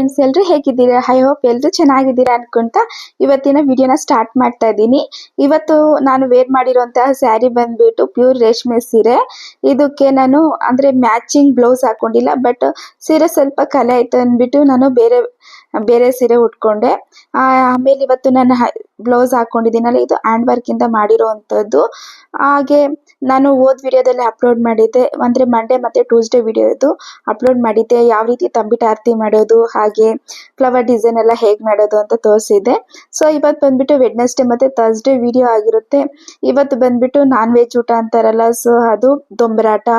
Friends, ಎಲ್ಲರೂ ಹೇಗಿದ್ದೀರಾ? I hope ಎಲ್ಲರೂ ಚೆನ್ನಾಗಿದ್ದೀರಾ ಅನ್ಕೊಂತ ಇವತ್ತಿನ ವಿಡಿಯೋನ ಸ್ಟಾರ್ಟ್ ಮಾಡ್ತಾ ಇದ್ದೀನಿ. ಇವತ್ತು ನಾನು ವೇರ್ ಮಾಡಿರುವಂತಹ ಸ್ಯಾರಿ ಬಂದ್ಬಿಟ್ಟು ಪ್ಯೂರ್ ರೇಷ್ಮೆ ಸೀರೆ. ಇದಕ್ಕೆ ನಾನು ಅಂದ್ರೆ ಮ್ಯಾಚಿಂಗ್ ಬ್ಲೌಸ್ ಹಾಕೊಂಡಿಲ್ಲ, ಬಟ್ ಸೀರೆ ಸ್ವಲ್ಪ ಕಲೆ ಆಯ್ತು ಅಂದ್ಬಿಟ್ಟು ನಾನು ಬೇರೆ ಸೀರೆ ಉಟ್ಕೊಂಡೆ. ಆಮೇಲೆ ಇವತ್ತು ನಾನು ಬ್ಲೌಸ್ ಹಾಕೊಂಡಿದ್ದೀನಲ್ಲ, ಇದು ಹ್ಯಾಂಡ್ ವರ್ಕ್ ಇಂದ ಮಾಡಿರುವಂತದ್ದು. ಹಾಗೆ ನಾನು ವಿಡಿಯೋದಲ್ಲಿ ಅಪ್ಲೋಡ್ ಮಾಡಿದ್ದೆ, ಅಂದ್ರೆ ಮಂಡೇ ಮತ್ತೆ ಟ್ಯೂಸ್ಡೇ ವಿಡಿಯೋ ಇದು ಅಪ್ಲೋಡ್ ಮಾಡಿದ್ದೆ. ಯಾವ ರೀತಿ ತಂಬಿಟ್ಟು ಆರತಿ ಮಾಡೋದು, ಹಾಗೆ ಫ್ಲವರ್ ಡಿಸೈನ್ ಎಲ್ಲ ಹೇಗ್ ಮಾಡೋದು ಅಂತ ತೋರಿಸಿದ್ದೆ. ಸೊ ಇವತ್ತು ಬಂದ್ಬಿಟ್ಟು ವೆಡ್ನೆಸ್ಡೇ ಮತ್ತೆ ಥರ್ಸ್ಡೇ ವಿಡಿಯೋ ಆಗಿರುತ್ತೆ. ಇವತ್ತು ಬಂದ್ಬಿಟ್ಟು ನಾನ್ ವೆಜ್ ಊಟ ಅಂತಾರಲ್ಲ, ಸೊ ಅದು ದೊಂಬರಾಟ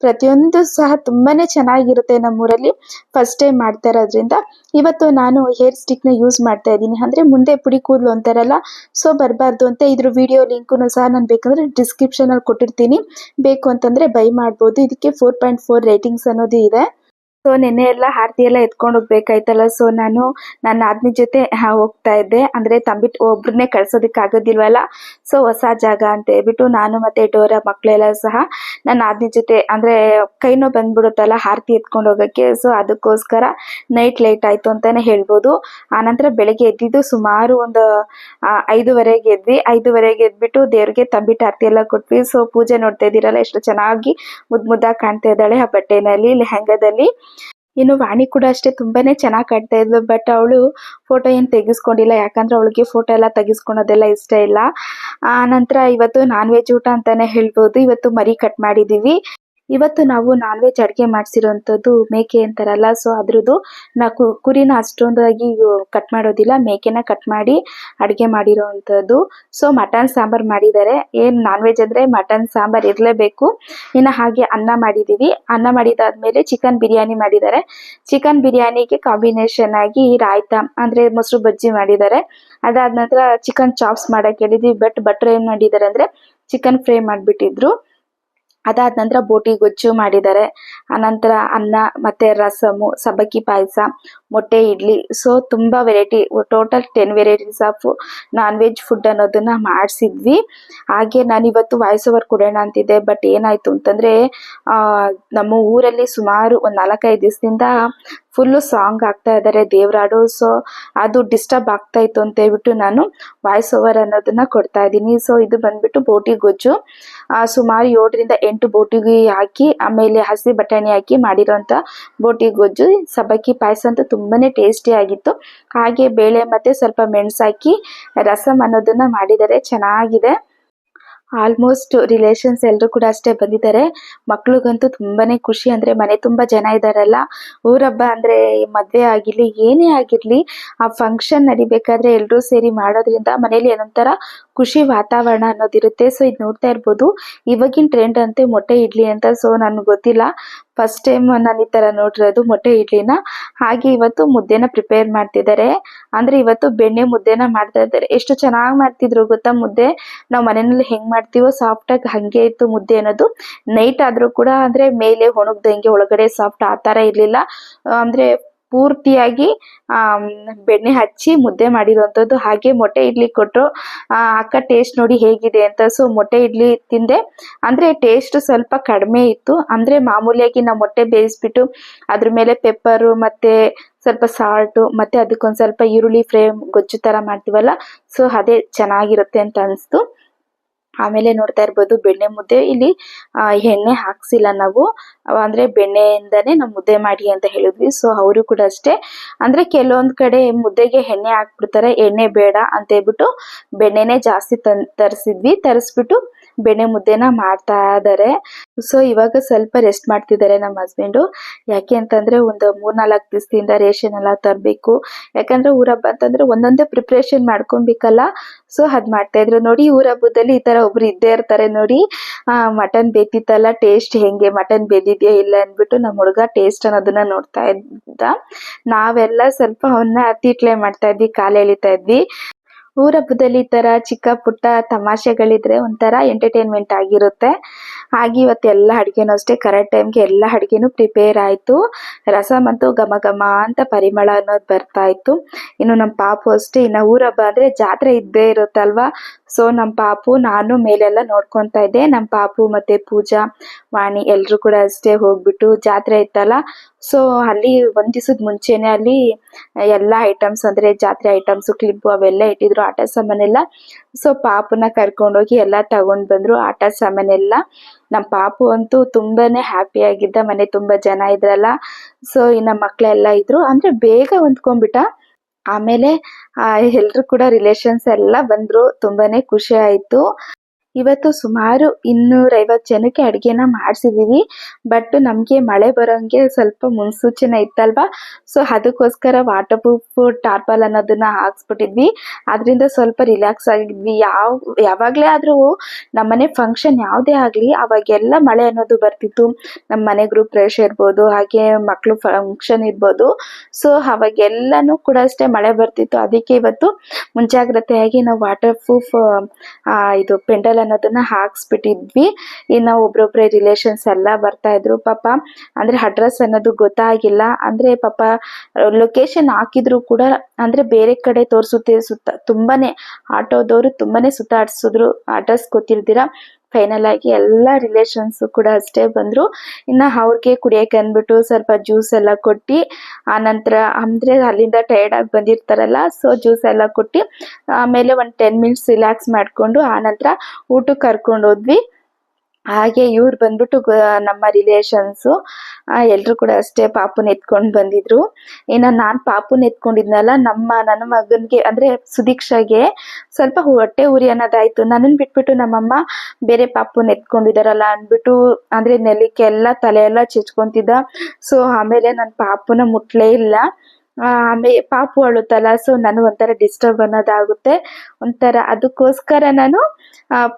ಪ್ರತಿಯೊಂದು ಸಹ ತುಂಬಾನೇ ಚೆನ್ನಾಗಿರುತ್ತೆ. ನಮ್ಮೂರಲ್ಲಿ ಫಸ್ಟ್ ಟೈಮ್ ಮಾಡ್ತಾ ಇರೋದ್ರಿಂದ ಇವತ್ತು ನಾನು ಹೇರ್ ಸ್ಟಿಕ್ ನ ಯೂಸ್ ಮಾಡ್ತಾ ಇದ್ದೀನಿ. ಅಂದ್ರೆ ಮುಂದೆ ಪುಡಿ ಕೂದಲು ಅಂತಾರಲ್ಲ, ಸೊ ಬರಬಾರ್ದು ಅಂತ ಇದ್ರ ವಿಡಿಯೋ ಲಿಂಕ್ ಸಹ ನಾನು ಬೇಕಂದ್ರೆ ಡಿಸ್ಕ್ರಿಪ್ಷನ್ ಅಲ್ಲಿ ಕೊಟ್ಟಿರ್ತೀನಿ, ಬೇಕು ಅಂತಂದ್ರೆ ಬೈ ಮಾಡ್ಬೋದು. ಇದಕ್ಕೆ 4.4 ರೇಟಿಂಗ್ಸ್ ಅನ್ನೋದು ಇದೆ. ಸೊ ನೆನ್ನೆ ಎಲ್ಲ ಆರತಿ ಎಲ್ಲ ಎತ್ಕೊಂಡು ಹೋಗ್ಬೇಕಾಯ್ತಲ್ಲ, ಸೊ ನಾನು ನನ್ನ ಆದ್ಮಿ ಜೊತೆ ಹೋಗ್ತಾ ಇದ್ದೆ. ಅಂದ್ರೆ ತಂಬಿಟ್ಟು ಒಬ್ರನ್ನೇ ಕಳ್ಸೋದಕ್ಕೆ ಆಗೋದಿಲ್ವಲ್ಲ, ಸೊ ಹೊಸ ಜಾಗ ಅಂತ ಹೇಳ್ಬಿಟ್ಟು ನಾನು ಮತ್ತೆ ಡೋರಾ ಮಕ್ಕಳೆಲ್ಲ ಸಹ ನನ್ನ ಆದ್ಮಿ ಜೊತೆ, ಅಂದ್ರೆ ಕೈ ನೋವು ಬಂದ್ಬಿಡುತ್ತಲ್ಲ ಆರತಿ ಎತ್ಕೊಂಡು ಹೋಗಕ್ಕೆ, ಸೊ ಅದಕ್ಕೋಸ್ಕರ ನೈಟ್ ಲೇಟ್ ಆಯ್ತು ಅಂತಾನೆ ಹೇಳ್ಬೋದು. ಆನಂತರ ಬೆಳಗ್ಗೆ ಎದ್ದಿದ್ದು ಸುಮಾರು ಒಂದು 5:30ಗೆ ಎದ್ವಿ. 5:30ಗೆ ಎದ್ಬಿಟ್ಟು ದೇವ್ರಿಗೆ ತಂಬಿಟ್ಟು ಆರತಿ ಎಲ್ಲ ಕೊಟ್ವಿ. ಸೊ ಪೂಜೆ ನೋಡ್ತಾ ಇದ್ದೀರಲ್ಲ, ಎಷ್ಟು ಚೆನ್ನಾಗಿ ಮುದ್ದಾಗಿ ಕಾಣ್ತಾ ಇದ್ದಾಳೆ ಆ ಬಟ್ಟೆನಲ್ಲಿ, ಲೆಹಂಗಾದಲ್ಲಿ. ಇನ್ನು ವಾಣಿ ಕೂಡ ಅಷ್ಟೇ ತುಂಬಾನೇ ಚೆನ್ನಾಗಿ ಕಾಣ್ತಾ ಇದ್ಲು, ಬಟ್ ಅವಳು ಫೋಟೋ ಏನ್ ತೆಗಿಸ್ಕೊಂಡಿಲ್ಲ, ಯಾಕಂದ್ರೆ ಅವಳಿಗೆ ಫೋಟೋ ಎಲ್ಲ ತೆಗಿಸ್ಕೊಳೋದೆಲ್ಲ ಇಷ್ಟ ಇಲ್ಲ. ಆ ನಂತರ ಇವತ್ತು ನಾನ್ ವೆಜ್ ಊಟ ಅಂತಾನೆ ಹೇಳ್ಬೋದು. ಇವತ್ತು ಮರಿ ಕಟ್ ಮಾಡಿದೀವಿ. ಇವತ್ತು ನಾವು ನಾನ್ ವೆಜ್ ಅಡುಗೆ ಮಾಡಿಸಿರುವಂತದ್ದು ಮೇಕೆ ಅಂತಾರಲ್ಲ, ಸೊ ಅದ್ರದ್ದು ನಾವು ಕುರಿನ ಅಷ್ಟೊಂದಾಗಿ ಕಟ್ ಮಾಡೋದಿಲ್ಲ, ಮೇಕೆನ ಕಟ್ ಮಾಡಿ ಅಡುಗೆ ಮಾಡಿರೋವಂಥದ್ದು. ಸೊ ಮಟನ್ ಸಾಂಬಾರ್ ಮಾಡಿದ್ದಾರೆ. ಏನ್ ನಾನ್ ವೆಜ್ ಅಂದ್ರೆ ಮಟನ್ ಸಾಂಬಾರ್ ಇರಲೇಬೇಕು. ಇನ್ನು ಹಾಗೆ ಅನ್ನ ಮಾಡಿದೀವಿ. ಅನ್ನ ಮಾಡಿದಾದ್ಮೇಲೆ ಚಿಕನ್ ಬಿರಿಯಾನಿ ಮಾಡಿದ್ದಾರೆ. ಚಿಕನ್ ಬಿರಿಯಾನಿಗೆ ಕಾಂಬಿನೇಷನ್ ಆಗಿ ರಾಯ್ತ ಅಂದ್ರೆ ಮೊಸರು ಬಜ್ಜಿ ಮಾಡಿದ್ದಾರೆ. ಅದಾದ ನಂತರ ಚಿಕನ್ ಚಾಪ್ಸ್ ಮಾಡಕ್ ಹೇಳಿದ್ವಿ, ಬಟ್ ಭಟ್ರು ಏನ್ ಮಾಡಿದ್ದಾರೆ ಅಂದ್ರೆ ಚಿಕನ್ ಫ್ರೈ ಮಾಡ್ಬಿಟ್ಟಿದ್ರು. ಅದಾದ ನಂತರ ಬೋಟಿ ಗೊಜ್ಜು ಮಾಡಿದ್ದಾರೆ. ಅನಂತರ ಅನ್ನ ಮತ್ತೆ ರಸಮು, ಸಬ್ಬಕ್ಕಿ ಪಾಯಸ, ಮೊಟ್ಟೆ ಇಡ್ಲಿ, ಸೊ ತುಂಬಾ variety, total 10 varieties of non veg food ಅನ್ನೋದನ್ನ ಮಾಡಿಸಿದ್ವಿ. ಹಾಗೆ ನಾನು ಇವತ್ತು ವಾಯ್ಸ್ ಓವರ್ ಕೊಡೋಣ ಅಂತಿದ್ದೆ, ಬಟ್ ಏನಾಯ್ತು ಅಂತಂದ್ರೆ ನಮ್ಮ ಊರಲ್ಲಿ ಸುಮಾರು ಒಂದು 4-5 ದಿವಸದಿಂದ ಫುಲ್ಲು ಸಾಂಗ್ ಆಗ್ತಾ ಇದ್ದಾರೆ ದೇವರಾಡು, ಸೊ ಅದು ಡಿಸ್ಟರ್ಬ್ ಆಗ್ತಾ ಇತ್ತು ಅಂತ ಹೇಳ್ಬಿಟ್ಟು ನಾನು ವಾಯ್ಸ್ ಓವರ್ ಅನ್ನೋದನ್ನ ಕೊಡ್ತಾ ಇದ್ದೀನಿ. ಸೊ ಇದು ಬಂದ್ಬಿಟ್ಟು ಬೋಟಿ ಗೊಜ್ಜು, ಸುಮಾರು 7-8 ಬೋಟಿಗೆ ಹಾಕಿ, ಆಮೇಲೆ ಹಸಿ ಬಟಾಣಿ ಹಾಕಿ ಮಾಡಿರೋಂಥ ಬೋಟಿ ಗೊಜ್ಜು. ಸಬ್ಬಕ್ಕಿ ಪಾಯಸ ಅಂತೂ ತುಂಬಾನೇ ಟೇಸ್ಟಿ ಆಗಿತ್ತು. ಹಾಗೆ ಬೇಳೆ ಮತ್ತೆ ಸ್ವಲ್ಪ ಮೆಣಸು ಹಾಕಿ ರಸಮ್ ಅನ್ನೋದನ್ನ ಮಾಡಿದ್ದಾರೆ, ಚೆನ್ನಾಗಿದೆ. ಆಲ್ಮೋಸ್ಟ್ ರಿಲೇಷನ್ಸ್ ಎಲ್ಲರೂ ಕೂಡ ಅಷ್ಟೇ ಬಂದಿದ್ದಾರೆ. ಮಕ್ಳಿಗಂತೂ ತುಂಬಾನೇ ಖುಷಿ, ಅಂದ್ರೆ ಮನೆ ತುಂಬಾ ಜನ ಇದಾರಲ್ಲ. ಊರಬ್ಬ ಅಂದ್ರೆ ಮದ್ವೆ ಆಗಿರ್ಲಿ ಏನೇ ಆಗಿರ್ಲಿ, ಆ ಫಂಕ್ಷನ್ ನಡಿಬೇಕಾದ್ರೆ ಎಲ್ಲರೂ ಸೇರಿ ಮಾಡೋದ್ರಿಂದ ಮನೇಲಿ ಏನೊಂಥರ ಖುಷಿ ವಾತಾವರಣ ಅನ್ನೋದಿರುತ್ತೆ. ಸೊ ಇದು ನೋಡ್ತಾ ಇರ್ಬೋದು, ಇವಾಗಿನ ಟ್ರೆಂಡ್ ಅಂತೆ ಮೊಟ್ಟೆ ಇಡ್ಲಿ ಅಂತ. ಸೊ ನನ್ಗೆ ಗೊತ್ತಿಲ್ಲ, ಫಸ್ಟ್ ಟೈಮ್ ನಾನು ಈ ತರ ನೋಡಿರೋದು ಮೊಟ್ಟೆ ಇಡ್ಲಿನ. ಹಾಗೆ ಇವತ್ತು ಮುದ್ದೆನ ಪ್ರಿಪೇರ್ ಮಾಡ್ತಿದ್ದಾರೆ, ಅಂದ್ರೆ ಇವತ್ತು ಬೆಣ್ಣೆ ಮುದ್ದೆನ ಮಾಡ್ತಾ ಇದ್ದಾರೆ. ಎಷ್ಟು ಚೆನ್ನಾಗಿ ಮಾಡ್ತಿದ್ರು ಗೊತ್ತಾ ಮುದ್ದೆ. ನಾವು ಮನೆಯಲ್ಲಿ ಹೆಂಗ್ ಮಾಡ್ತೀವೋ ಸಾಫ್ಟ್ ಆಗಿ ಹಂಗೆ ಇತ್ತು ಮುದ್ದೆ ಅನ್ನೋದು. ನೈಟ್ ಆದ್ರೂ ಕೂಡ ಅಂದ್ರೆ ಮೇಲೆ ಒಣಗ್ದಂಗೆ ಒಳಗಡೆ ಸಾಫ್ಟ್ ಆ ತರ ಇರ್ಲಿಲ್ಲ, ಅಂದ್ರೆ ಪೂರ್ತಿಯಾಗಿ ಬೆಣ್ಣೆ ಹಚ್ಚಿ ಮುದ್ದೆ ಮಾಡಿರುವಂತದ್ದು. ಹಾಗೆ ಮೊಟ್ಟೆ ಇಡ್ಲಿ ಕೊಟ್ರು, ಅಕ್ಕ ಟೇಸ್ಟ್ ನೋಡಿ ಹೇಗಿದೆ ಅಂತ. ಸೊ ಮೊಟ್ಟೆ ಇಡ್ಲಿ ತಿಂದೆ, ಅಂದ್ರೆ ಟೇಸ್ಟ್ ಸ್ವಲ್ಪ ಕಡಿಮೆ ಇತ್ತು. ಅಂದ್ರೆ ಮಾಮೂಲಿಯಾಗಿ ನಾವು ಮೊಟ್ಟೆ ಬೇಯಿಸ್ಬಿಟ್ಟು ಅದ್ರ ಮೇಲೆ ಪೆಪ್ಪರು ಮತ್ತೆ ಸ್ವಲ್ಪ ಸಾಲ್ಟು ಮತ್ತೆ ಅದಕ್ಕೊಂದ್ ಸ್ವಲ್ಪ ಈರುಳ್ಳಿ ಫ್ರೈ ಗೊಜ್ಜು ತರ ಮಾಡ್ತೀವಲ್ಲ, ಸೊ ಅದೇ ಚೆನ್ನಾಗಿರುತ್ತೆ ಅಂತ ಅನ್ಸ್ತು. ಆಮೇಲೆ ನೋಡ್ತಾ ಇರ್ಬೋದು ಬೆಣ್ಣೆ ಮುದ್ದೆ. ಇಲ್ಲಿ ಎಣ್ಣೆ ಹಾಕ್ಸಿಲ್ಲ ನಾವು, ಅಂದ್ರೆ ಬೆಣ್ಣೆಯಿಂದಾನೇ ನಾವು ಮುದ್ದೆ ಮಾಡಿ ಅಂತ ಹೇಳಿದ್ವಿ. ಸೊ ಅವರು ಕೂಡ ಅಷ್ಟೇ, ಅಂದ್ರೆ ಕೆಲವೊಂದ್ ಕಡೆ ಮುದ್ದೆಗೆ ಎಣ್ಣೆ ಹಾಕ್ಬಿಡ್ತಾರೆ, ಎಣ್ಣೆ ಬೇಡ ಅಂತ ಹೇಳ್ಬಿಟ್ಟು ಬೆಣ್ಣೆನೆ ಜಾಸ್ತಿ ತರಿಸ್ಬಿಟ್ಟು ಬೆಣ್ಣೆ ಮುದ್ದೆನ ಮಾಡ್ತಾ ಇದ್ದಾರೆ. ಸೊ ಇವಾಗ ಸ್ವಲ್ಪ ರೆಸ್ಟ್ ಮಾಡ್ತಿದ್ದಾರೆ ನಮ್ಮ ಹಸ್ಬೆಂಡು. ಯಾಕೆ ಅಂತಂದ್ರೆ ಒಂದು 3-4 ದಿವಸದಿಂದ ರೇಷನ್ ಎಲ್ಲ ತರಬೇಕು, ಯಾಕಂದ್ರೆ ಊರ ಹಬ್ಬ ಅಂತಂದ್ರೆ ಒಂದೊಂದೇ ಪ್ರಿಪ್ರೇಷನ್ ಮಾಡ್ಕೊಬೇಕಲ್ಲ. ಸೊ ಅದ್ ಮಾಡ್ತಾ ಇದ್ರು. ನೋಡಿ ಊರ ಹಬ್ಬದಲ್ಲಿ ಈ ತರ ಒಬ್ರು ಇದ್ದೇ ಇರ್ತಾರೆ ನೋಡಿ. ಮಟನ್ ಬೇತಿತ್ತಲ್ಲ, ಟೇಸ್ಟ್ ಹೆಂಗೆ, ಮಟನ್ ಬೇದಿದ್ಯಾ ಇಲ್ಲ ಅನ್ಬಿಟ್ಟು ನಮ್ಮ ಹುಡುಗ ಟೇಸ್ಟ್ ಅನ್ನೋದನ್ನ ನೋಡ್ತಾ ಇದ್ದ. ನಾವೆಲ್ಲ ಸ್ವಲ್ಪ ಅವನ್ನ ತೀಟ್ಲೆ ಮಾಡ್ತಾ ಇದ್ವಿ, ಕಾಲು ಎಳಿತಾ ಇದ್ವಿ. ಊರ ಹಬ್ಬದಲ್ಲಿ ಈ ತರ ಚಿಕ್ಕ ಪುಟ್ಟ ತಮಾಷೆಗಳಿದ್ರೆ ಒಂಥರ ಎಂಟರ್ಟೈನ್ಮೆಂಟ್ ಆಗಿರುತ್ತೆ. ಹಾಗೆ ಇವತ್ತೆಲ್ಲ ಅಡುಗೆನೂ ಅಷ್ಟೇ ಕರೆಕ್ಟ್ ಟೈಮ್ಗೆ ಎಲ್ಲ ಅಡುಗೆನೂ ಪ್ರಿಪೇರ್ ಆಯಿತು. ರಸಮ್ ಅಂತೂ ಘಮ ಘಮ ಅಂತ ಪರಿಮಳ ಅನ್ನೋದು ಬರ್ತಾ ಇತ್ತು. ಇನ್ನು ನಮ್ಮ ಪಾಪು ಅಷ್ಟೇ, ಇನ್ನು ಊರ ಹಬ್ಬ ಅಂದರೆ ಜಾತ್ರೆ ಇದ್ದೇ ಇರುತ್ತಲ್ವಾ. ಸೊ ನಮ್ಮ ಪಾಪು ನಾನು ಮೇಲೆಲ್ಲ ನೋಡ್ಕೊತಾ ಇದ್ದೆ. ನಮ್ಮ ಪಾಪು ಮತ್ತು ಪೂಜಾ, ವಾಣಿ ಎಲ್ಲರೂ ಕೂಡ ಅಷ್ಟೇ ಹೋಗ್ಬಿಟ್ಟು ಜಾತ್ರೆ ಇತ್ತಲ್ಲ, ಸೊ ಅಲ್ಲಿ ಒಂದು ದಿವಸದ ಮುಂಚೆನೇ ಅಲ್ಲಿ ಎಲ್ಲ ಐಟಮ್ಸ್ ಅಂದರೆ ಜಾತ್ರೆ ಐಟಮ್ಸು ಕ್ಲಿಪ್ಪು ಅವೆಲ್ಲ ಇಟ್ಟಿದ್ರು, ಆಟ ಸಾಮಾನೆಲ್ಲ. ಸೊ ಪಾಪುನ ಕರ್ಕೊಂಡೋಗಿ ಎಲ್ಲ ತಗೊಂಡು ಬಂದರು ಆಟ ಸಾಮಾನೆಲ್ಲ. ನಮ್ಮ ಪಾಪು ಅಂತೂ ತುಂಬಾನೇ ಹ್ಯಾಪಿ ಆಗಿದ್ದ. ಮನೆ ತುಂಬ ಜನ ಇದ್ರಲ್ಲ, ಸೊ ಇನ್ನು ಮಕ್ಕಳೆಲ್ಲ ಇದ್ರು ಅಂದರೆ ಬೇಗ ಹೊಂದ್ಕೊಂಡ್ಬಿಟ್ಟ. ಆಮೇಲೆ ಎಲ್ಲರೂ ಕೂಡ ರಿಲೇಷನ್ಸ್ ಎಲ್ಲ ಬಂದರು. ತುಂಬಾನೇ ಖುಷಿ ಆಯಿತು. ಇವತ್ತು ಸುಮಾರು 250 ಜನಕ್ಕೆ ಅಡುಗೆನ ಮಾಡಿಸಿದ್ದೀವಿ. ಬಟ್ ನಮಗೆ ಮಳೆ ಬರೋಂಗೆ ಸ್ವಲ್ಪ ಮುನ್ಸೂಚನೆ ಇತ್ತಲ್ವಾ, ಸೊ ಅದಕ್ಕೋಸ್ಕರ ವಾಟರ್ ಪ್ರೂಫ್ ಟಾರ್ಪಲ್ ಅನ್ನೋದನ್ನ ಹಾಕ್ಸ್ಬಿಟ್ಟಿದ್ವಿ. ಅದರಿಂದ ಸ್ವಲ್ಪ ರಿಲ್ಯಾಕ್ಸ್ ಆಗಿದ್ವಿ. ಯಾವಾಗಲೇ ಆದರೂ ನಮ್ಮನೆ ಫಂಕ್ಷನ್ ಯಾವುದೇ ಆಗಲಿ ಅವಾಗೆಲ್ಲ ಮಳೆ ಅನ್ನೋದು ಬರ್ತಿತ್ತು. ನಮ್ಮ ಮನೆ ಗ್ರೂಪ್ ಪ್ರವೇಶ ಇರ್ಬೋದು, ಹಾಗೆ ಮಕ್ಕಳು ಫಂಕ್ಷನ್ ಇರ್ಬೋದು, ಸೊ ಅವಾಗೆಲ್ಲನೂ ಕೂಡ ಅಷ್ಟೇ ಮಳೆ ಬರ್ತಿತ್ತು. ಅದಕ್ಕೆ ಇವತ್ತು ಮುಂಜಾಗ್ರತೆಯಾಗಿ ನಾವು ವಾಟರ್ ಪ್ರೂಫ್ ಇದು ಪೆಂಡಲ್ ಅನ್ನೋದನ್ನ ಹಾಕ್ಸ್ಬಿಟ್ಟಿದ್ವಿ. ಇನ್ನು ಒಬ್ರೊಬ್ರೆ ರಿಲೇಷನ್ಸ್ ಎಲ್ಲ ಬರ್ತಾ ಇದ್ರು. ಪಾಪ ಅಂದ್ರೆ ಅಡ್ರೆಸ್ ಅನ್ನೋದು ಗೊತ್ತಾಗಿಲ್ಲ, ಅಂದ್ರೆ ಪಾಪ ಲೊಕೇಶನ್ ಹಾಕಿದ್ರು ಕೂಡ ಅಂದ್ರೆ ಬೇರೆ ಕಡೆ ತೋರಿಸುತ್ತೆ. ತುಂಬಾನೇ ಆಟೋದವರು ತುಂಬಾನೇ ಸುತ್ತಾಡ್ಸಿದ್ರು, ಅಡ್ರೆಸ್ ಗೊತ್ತಿರ್ದಿರ. ಫೈನಲ್ ಆಗಿ ಎಲ್ಲ ರಿಲೇಷನ್ಸ್ ಕೂಡ ಅಷ್ಟೇ ಬಂದ್ರು. ಇನ್ನು ಅವ್ರಿಗೆ ಕುಡಿಯಕ್ಕೆ ಅಂದ್ಬಿಟ್ಟು ಸ್ವಲ್ಪ ಜ್ಯೂಸ್ ಎಲ್ಲ ಕೊಟ್ಟು, ಆನಂತರ ಅಂದ್ರೆ ಅಲ್ಲಿಂದ ಟಯರ್ಡ್ ಆಗಿ ಬಂದಿರ್ತಾರಲ್ಲ, ಸೊ ಜ್ಯೂಸ್ ಎಲ್ಲ ಕೊಟ್ಟು ಆಮೇಲೆ ಒಂದು 10 ಮಿನಿಟ್ಸ್ ರಿಲ್ಯಾಕ್ಸ್ ಮಾಡಿಕೊಂಡು ಆನಂತರ ಊಟಕ್ಕೆ ಕರ್ಕೊಂಡು ಹೋದ್ವಿ. ಹಾಗೆ ಇವ್ರು ಬಂದ್ಬಿಟ್ಟು ನಮ್ಮ ರಿಲೇಷನ್ಸು ಎಲ್ಲರೂ ಕೂಡ ಅಷ್ಟೇ ಪಾಪುನ ಎತ್ಕೊಂಡು ಬಂದಿದ್ರು. ಇನ್ನು ನಾನು ಪಾಪುನ ಎತ್ಕೊಂಡಿದ್ನಲ್ಲ, ನನ್ನ ಮಗನಿಗೆ ಅಂದರೆ ಸುದೀಕ್ಷಾಗೆ ಸ್ವಲ್ಪ ಹೊಟ್ಟೆ ಉರಿ ಅನ್ನೋದಾಯಿತು. ನನ್ನನ್ನು ಬಿಟ್ಬಿಟ್ಟು ನಮ್ಮಮ್ಮ ಬೇರೆ ಪಾಪುನ ಎತ್ಕೊಂಡಿದ್ದಾರಲ್ಲ ಅಂದ್ಬಿಟ್ಟು ಅಂದರೆ ನೆಲಕ್ಕೆ ಎಲ್ಲ ತಲೆ ಎಲ್ಲ ಚೆಚ್ಕೊತಿದ್ದ. ಸೊ ಆಮೇಲೆ ನನ್ನ ಪಾಪುನ ಮುಟ್ಲೇ ಇಲ್ಲ. ಆಮೇಲೆ ಪಾಪು ಅಳುತ್ತಲ್ಲ, ಸೊ ನನಗೆ ಒಂಥರ ಡಿಸ್ಟರ್ಬ್ ಅನ್ನೋದಾಗುತ್ತೆ ಒಂಥರ. ಅದಕ್ಕೋಸ್ಕರ ನಾನು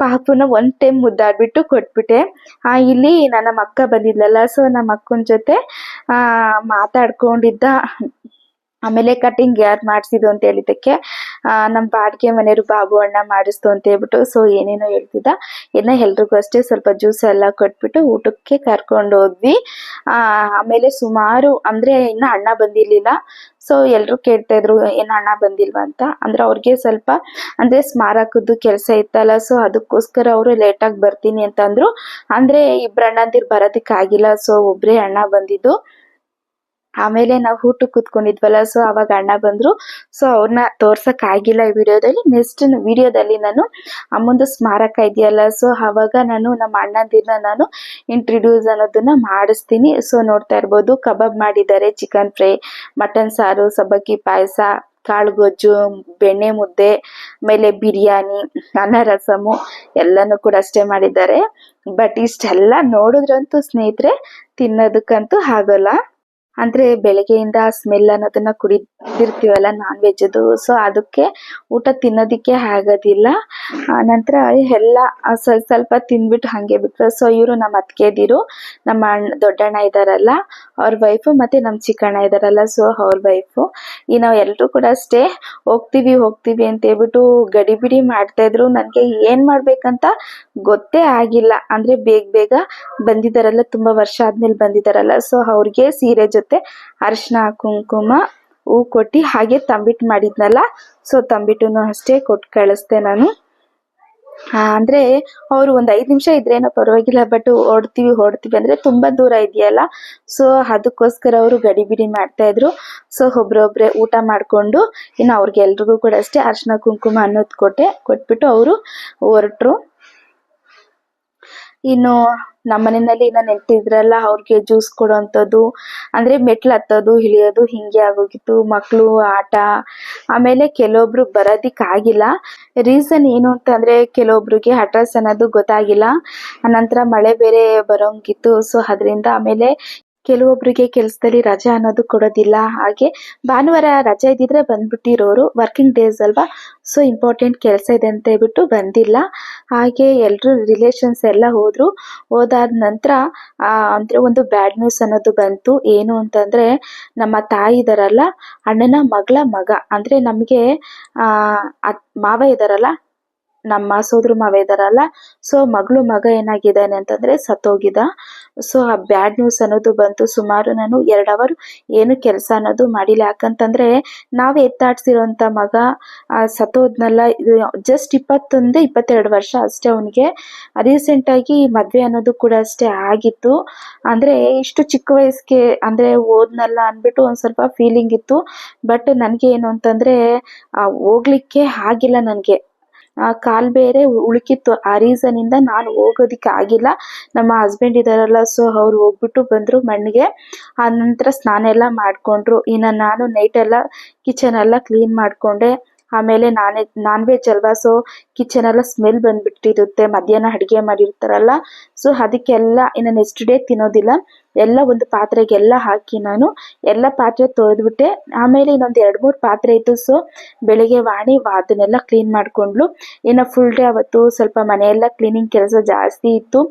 ಪಾಪುನ ಒಂದು ಟೈಮ್ ಮುದ್ದಾಡ್ಬಿಟ್ಟು ಕೊಟ್ಬಿಟ್ಟೆ. ಇಲ್ಲಿ ನನ್ನ ಅಕ್ಕ ಬಂದಿದ್ಲಲ್ಲ, ಸೊ ನಮ್ಮ ಅಕ್ಕನ ಜೊತೆ ಮಾತಾಡ್ಕೊಂಡಿದ್ದ. ಆಮೇಲೆ ಕಟಿಂಗ್ ಯಾರು ಮಾಡಿಸಿದ್ದು ಅಂತ ಹೇಳಿದ್ದಕ್ಕೆ ನಮ್ಮ ಬಾಡಿಗೆ ಮನೆಯವರು ಬಾಬು ಅಣ್ಣ ಮಾಡಿಸ್ತು ಅಂತ ಹೇಳ್ಬಿಟ್ಟು ಸೊ ಏನೇನೋ ಹೇಳ್ತಿದ್ದ. ಇನ್ನು ಎಲ್ರಿಗೂ ಅಷ್ಟೇ ಸ್ವಲ್ಪ ಜ್ಯೂಸ್ ಎಲ್ಲ ಕೊಟ್ಬಿಟ್ಟು ಊಟಕ್ಕೆ ಕರ್ಕೊಂಡು ಹೋದ್ವಿ. ಆಮೇಲೆ ಸುಮಾರು ಅಂದರೆ ಇನ್ನು ಅಣ್ಣ ಬಂದಿರಲಿಲ್ಲ. ಸೊ ಎಲ್ಲರೂ ಕೇಳ್ತಾ ಇದ್ರು ಏನು ಅಣ್ಣ ಬಂದಿಲ್ವಾ ಅಂತ. ಅಂದ್ರೆ ಅವ್ರಿಗೆ ಸ್ವಲ್ಪ ಅಂದರೆ ಸ್ಮಾರಕದ್ದು ಕೆಲಸ ಇತ್ತಲ್ಲ, ಸೊ ಅದಕ್ಕೋಸ್ಕರ ಅವರು ಲೇಟಾಗಿ ಬರ್ತೀನಿ ಅಂತಂದ್ರು. ಅಂದರೆ ಇಬ್ಬರು ಅಣ್ಣಂದಿರು ಬರೋದಕ್ಕಾಗಿಲ್ಲ, ಸೊ ಒಬ್ಬರೇ ಅಣ್ಣ ಬಂದಿದ್ದು. ಆಮೇಲೆ ನಾವು ಊಟಕ್ಕೆ ಕೂತ್ಕೊಂಡಿದ್ವಲ್ಲ, ಸೊ ಅವಾಗ ಅಣ್ಣ ಬಂದರು. ಸೊ ಅವ್ರನ್ನ ತೋರ್ಸೋಕ್ಕಾಗಿಲ್ಲ ಈ ವಿಡಿಯೋದಲ್ಲಿ. ನೆಕ್ಸ್ಟ್ ವಿಡಿಯೋದಲ್ಲಿ ನಾನು ಅಮ್ಮಂದು ಸ್ಮಾರಕ ಇದೆಯಲ್ಲ, ಸೊ ಆವಾಗ ನಾನು ನಮ್ಮ ಅಣ್ಣಂದಿರನ್ನ ನಾನು ಇಂಟ್ರಡ್ಯೂಸ್ ಅನ್ನೋದನ್ನ ಮಾಡಿಸ್ತೀನಿ. ಸೊ ನೋಡ್ತಾ ಇರ್ಬೋದು, ಕಬಾಬ್ ಮಾಡಿದ್ದಾರೆ, ಚಿಕನ್ ಫ್ರೈ, ಮಟನ್ ಸಾರು, ಸಬ್ಬಕ್ಕಿ ಪಾಯಸ, ಕಾಳು ಗೊಜ್ಜು, ಬೆಣ್ಣೆ ಮುದ್ದೆ, ಆಮೇಲೆ ಬಿರಿಯಾನಿ, ಅನ್ನ ರಸಮು ಎಲ್ಲನೂ ಕೂಡ ಅಷ್ಟೇ ಮಾಡಿದ್ದಾರೆ. ಬಟ್ ಇಷ್ಟೆಲ್ಲ ನೋಡಿದ್ರಂತೂ ಸ್ನೇಹಿತರೆ ತಿನ್ನೋದಕ್ಕಂತೂ ಆಗೋಲ್ಲ. ಅಂದರೆ ಬೆಳಗ್ಗೆಯಿಂದ ಸ್ಮೆಲ್ ಅನ್ನೋದನ್ನ ಕುಡಿದಿರ್ತೀವಲ್ಲ ನಾನ್ ವೆಜ್ಜದು, ಸೊ ಅದಕ್ಕೆ ಊಟ ತಿನ್ನೋದಕ್ಕೆ ಆಗೋದಿಲ್ಲ. ನಂತರ ಎಲ್ಲ ಸ್ವಲ್ಪ ತಿಂದ್ಬಿಟ್ಟು ಹಾಗೆ ಬಿಟ್ರು. ಸೊ ಇವರು ನಮ್ಮ ಅತ್ತಿಗೆದಿರು, ನಮ್ಮ ದೊಡ್ಡಣ್ಣ ಇದ್ದಾರಲ್ಲ ಅವ್ರ ವೈಫು, ಮತ್ತು ನಮ್ಮ ಚಿಕ್ಕಣ್ಣ ಇದ್ದಾರಲ್ಲ ಸೊ ಅವ್ರ ವೈಫು. ಈ ನಾವು ಎಲ್ಲರೂ ಕೂಡ ಅಷ್ಟೇ ಹೋಗ್ತೀವಿ ಅಂತ ಹೇಳ್ಬಿಟ್ಟು ಗಡಿಬಿಡಿ ಮಾಡ್ತಾಯಿದ್ರು. ನನಗೆ ಏನು ಮಾಡಬೇಕಂತ ಗೊತ್ತೇ ಆಗಿಲ್ಲ. ಅಂದರೆ ಬೇಗ ಬಂದಿದ್ದಾರಲ್ಲ, ತುಂಬ ವರ್ಷ ಆದ್ಮೇಲೆ ಬಂದಿದ್ದಾರಲ್ಲ, ಸೊ ಅವ್ರಿಗೆ ಸೀರೆ ಜೊತೆ ಅರಿಶಿನ ಕುಂಕುಮ ಹೂ ಕೊಟ್ಟು ಹಾಗೆ ತಂಬಿಟ್ಟು ಮಾಡಿದ್ನಲ್ಲ, ಸೊ ತಂಬಿಟ್ಟುನು ಅಷ್ಟೇ ಕೊಟ್ಟು ಕಳಿಸ್ದೆ ನಾನು. ಅಂದರೆ ಅವರು ಒಂದು 5 ನಿಮಿಷ ಇದ್ರೇನೋ ಪರವಾಗಿಲ್ಲ, ಬಟ್ ಹೊಡ್ತೀವಿ ಅಂದರೆ ತುಂಬ ದೂರ ಇದೆಯಲ್ಲ, ಸೊ ಅದಕ್ಕೋಸ್ಕರ ಅವರು ಗಡಿಬಿಡಿ ಮಾಡ್ತಾಯಿದ್ರು. ಸೊ ಒಬ್ರೊಬ್ರೆ ಊಟ ಮಾಡಿಕೊಂಡು ಇನ್ನು ಅವ್ರಿಗೆ ಎಲ್ರಿಗೂ ಕೂಡ ಅಷ್ಟೇ ಅರಿಶಿನ ಕುಂಕುಮ ಅನ್ನೋದು ಕೊಟ್ಬಿಟ್ಟು ಅವರು ಹೊರಟ್ರು. ಇನ್ನು ನಮ್ಮ ಮನೆಯಲ್ಲಿ ಇನ್ನು ನೆಂಟಿದ್ರಲ್ಲ, ಅವ್ರಿಗೆ ಜ್ಯೂಸ್ ಕೊಡೋವಂಥದ್ದು, ಅಂದರೆ ಮೆಟ್ಲು ಹತ್ತೋದು ಇಳಿಯೋದು ಹಿಂಗೆ ಆಗೋಗಿತ್ತು. ಮಕ್ಕಳು ಆಟ, ಆಮೇಲೆ ಕೆಲವೊಬ್ರು ಬರೋದಕ್ಕಾಗಿಲ್ಲ. ರೀಸನ್ ಏನು ಅಂತಂದರೆ ಕೆಲವೊಬ್ರಿಗೆ ಅಡ್ರೆಸ್ ಅನ್ನೋದು ಗೊತ್ತಾಗಿಲ್ಲ. ಆನಂತರ ಮಳೆ ಬೇರೆ ಬರೋಂಗಿತ್ತು, ಸೊ ಅದರಿಂದ. ಆಮೇಲೆ ಕೆಲವೊಬ್ಬರಿಗೆ ಕೆಲಸದಲ್ಲಿ ರಜೆ ಅನ್ನೋದು ಕೊಡೋದಿಲ್ಲ. ಹಾಗೆ ಭಾನುವಾರ ರಜೆ ಇದ್ದಿದ್ರೆ ಬಂದ್ಬಿಟ್ಟಿರೋರು, ವರ್ಕಿಂಗ್ ಡೇಸ್ ಅಲ್ವಾ, ಸೊ ಇಂಪಾರ್ಟೆಂಟ್ ಕೆಲಸ ಇದೆ ಅಂತ ಹೇಳ್ಬಿಟ್ಟು ಬಂದಿಲ್ಲ. ಹಾಗೆ ಎಲ್ಲರೂ ರಿಲೇಷನ್ಸ್ ಎಲ್ಲ ಹೋದ್ರು. ಹೋದಾದ ನಂತರ ಅಂದರೆ ಒಂದು ಬ್ಯಾಡ್ ನ್ಯೂಸ್ ಅನ್ನೋದು ಬಂತು. ಏನು ಅಂತಂದರೆ, ನಮ್ಮ ತಾಯಿ ಇದಾರಲ್ಲ, ಅಣ್ಣನ ಮಗಳ ಮಗ, ಅಂದರೆ ನಮಗೆ ಮಾವ ಇದಾರಲ್ಲ, ನಮ್ಮ ಸೋದರ ಮಾವ ಇದಾರಲ್ಲ, ಸೊ ಮಗಳು ಮಗ ಏನಾಗಿದ್ದಾನೆ ಅಂತಂದರೆ ಸತ್ತೋಗಿದ್ದ. ಸೊ ಆ ಬ್ಯಾಡ್ ನ್ಯೂಸ್ ಅನ್ನೋದು ಬಂತು. ಸುಮಾರು ನಾನು 2 ಅವರ್ ಏನು ಕೆಲಸ ಅನ್ನೋದು ಮಾಡಿಲ್ಲ. ಯಾಕಂತಂದರೆ ನಾವೇ ಎತ್ತಾಡ್ಸಿರೋಂಥ ಮಗ ಸತ್ತೋದ್ನಲ್ಲ. ಇದು ಜಸ್ಟ್ 22 ವರ್ಷ ಅಷ್ಟೇ ಅವನಿಗೆ. ರೀಸೆಂಟಾಗಿ ಮದುವೆ ಅನ್ನೋದು ಕೂಡ ಅಷ್ಟೇ ಆಗಿತ್ತು. ಅಂದರೆ ಇಷ್ಟು ಚಿಕ್ಕ ವಯಸ್ಸಿಗೆ ಅಂದರೆ ಓದ್ನಲ್ಲ ಅಂದ್ಬಿಟ್ಟು ಒಂದು ಸ್ವಲ್ಪ ಫೀಲಿಂಗ್ ಇತ್ತು. ಬಟ್ ನನಗೆ ಏನು ಅಂತಂದರೆ ಹೋಗ್ಲಿಕ್ಕೆ ಆಗಿಲ್ಲ. ನನಗೆ ಕಾಲು ಬೇರೆ ಉಳುಕಿತ್ತು. ಆ ರೀಸನಿಂದ ನಾನು ಹೋಗೋದಕ್ಕೆ ಆಗಿಲ್ಲ. ನಮ್ಮ ಹಸ್ಬೆಂಡ್ ಇದ್ದಾರಲ್ಲ, ಸೊ ಅವ್ರು ಹೋಗ್ಬಿಟ್ಟು ಬಂದರು ಮಣ್ಣಿಗೆ. ಆ ನಂತರ ಸ್ನಾನ ಎಲ್ಲ ಮಾಡಿಕೊಂಡ್ರು. ಇನ್ನು ನಾನು ನೈಟೆಲ್ಲ ಕಿಚನ್ ಎಲ್ಲ ಕ್ಲೀನ್ ಮಾಡಿಕೊಂಡೆ. ಆಮೇಲೆ ನಾನ್ ವೆಜ್ ಅಲ್ವಾ, ಸೊ ಕಿಚನ್ ಎಲ್ಲ ಸ್ಮೆಲ್ ಬಂದ್ಬಿಟ್ಟಿರುತ್ತೆ ಮಧ್ಯಾಹ್ನ ಅಡುಗೆ ಮಾಡಿರ್ತಾರಲ್ಲ. ಸೊ ಅದಕ್ಕೆಲ್ಲ ಇನ್ನು ನೆಕ್ಸ್ಟ್ ಡೇ ತಿನ್ನೋದಿಲ್ಲ. ಎಲ್ಲ ಒಂದು ಪಾತ್ರೆಗೆಲ್ಲ ಹಾಕಿ ನಾನು ಎಲ್ಲ ಪಾತ್ರೆ ತೊಳೆದ್ಬಿಟ್ಟೆ. ಆಮೇಲೆ ಇನ್ನೊಂದು 2-3 ಪಾತ್ರೆ ಇತ್ತು. ಸೊ ಬೆಳಿಗ್ಗೆ ವಾಣಿ ಅದನ್ನೆಲ್ಲ ಕ್ಲೀನ್ ಮಾಡಿಕೊಂಡ್ಲು. ಇನ್ನು ಫುಲ್ ಡೇ ಅವತ್ತು ಸ್ವಲ್ಪ ಮನೆಯೆಲ್ಲ ಕ್ಲೀನಿಂಗ್ ಕೆಲಸ ಜಾಸ್ತಿ ಇತ್ತು.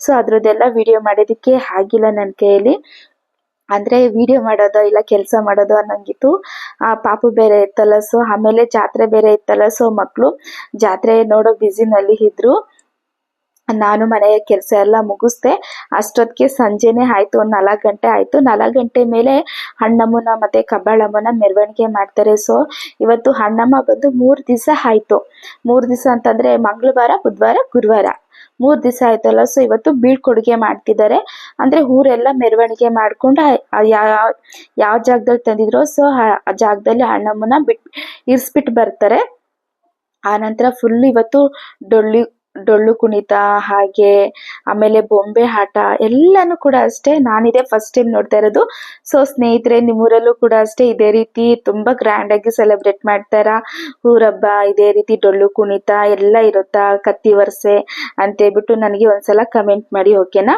ಸೊ ಅದರದ್ದೆಲ್ಲ ವಿಡಿಯೋ ಮಾಡೋದಕ್ಕೆ ಆಗಿಲ್ಲ ನನ್ನ ಕೈಯಲ್ಲಿ. ಅಂದರೆ ವಿಡಿಯೋ ಮಾಡೋದು ಇಲ್ಲ ಕೆಲಸ ಮಾಡೋದು ಅನ್ನಂಗಿತ್ತು. ಪಾಪು ಬೇರೆ ಇತ್ತಲ್ಲ, ಸೊ ಆಮೇಲೆ ಜಾತ್ರೆ ಬೇರೆ ಇತ್ತಲ್ಲ, ಸೊ ಮಕ್ಕಳು ಜಾತ್ರೆ ನೋಡೋ ಬ್ಯುಸಿನಲ್ಲಿ ಇದ್ರು. ನಾನು ಮನೆಯ ಕೆಲಸ ಎಲ್ಲ ಮುಗಿಸ್ದೆ. ಅಷ್ಟೊತ್ತಿಗೆ ಸಂಜೆನೇ ಆಯಿತು, ಒಂದು 4 ಗಂಟೆ ಆಯಿತು. 4 ಗಂಟೆ ಮೇಲೆ ಹಣ್ಣಮ್ಮನ ಮತ್ತು ಕಬ್ಬಾಳಮ್ಮನ ಮೆರವಣಿಗೆ ಮಾಡ್ತಾರೆ. ಸೊ ಇವತ್ತು ಹಣ್ಣಮ್ಮ ಬಂದು 3 ದಿವಸ ಆಯಿತು. 3 ದಿವಸ ಅಂತಂದರೆ ಮಂಗಳವಾರ, ಬುಧವಾರ, ಗುರುವಾರ 3 ದಿವಸ ಆಯ್ತಲ್ಲ. ಸೊ ಇವತ್ತು ಬೀಳ್ಕೊಡುಗೆ ಮಾಡ್ತಿದ್ದಾರೆ. ಅಂದರೆ ಊರೆಲ್ಲ ಮೆರವಣಿಗೆ ಮಾಡಿಕೊಂಡು ಯಾವ ಜಾಗದಲ್ಲಿ ತಂದಿದ್ರೋ ಸೊ ಆ ಜಾಗದಲ್ಲಿ ಹಣ್ಣಮ್ಮನ ಇರಿಸ್ಬಿಟ್ಟು ಬರ್ತಾರೆ. ಆನಂತರ ಫುಲ್ ಇವತ್ತು ಡೊಳ್ಳು ಕುಣಿತ, ಹಾಗೆ ಆಮೇಲೆ ಬೊಂಬೆ ಆಟ ಎಲ್ಲನೂ ಕೂಡ ಅಷ್ಟೇ ನಾನಿದೆ ಫಸ್ಟ್ ಟೈಮ್ ನೋಡ್ತಾ ಇರೋದು. ಸೊ ಸ್ನೇಹಿತರೆ, ನಿಮ್ಮೂರಲ್ಲೂ ಕೂಡ ಅಷ್ಟೇ ಇದೇ ರೀತಿ ತುಂಬ ಗ್ರ್ಯಾಂಡಾಗಿ ಸೆಲೆಬ್ರೇಟ್ ಮಾಡ್ತಾರಾ? ಊರಬ್ಬ ಇದೇ ರೀತಿ ಡೊಳ್ಳು ಕುಣಿತ ಎಲ್ಲ ಇರುತ್ತಾ? ಕತ್ತಿ ವರ್ಷೆ ಅಂತೇಳ್ಬಿಟ್ಟು ನನಗೆ ಒಂದ್ಸಲ ಕಮೆಂಟ್ ಮಾಡಿ, ಓಕೆನಾ?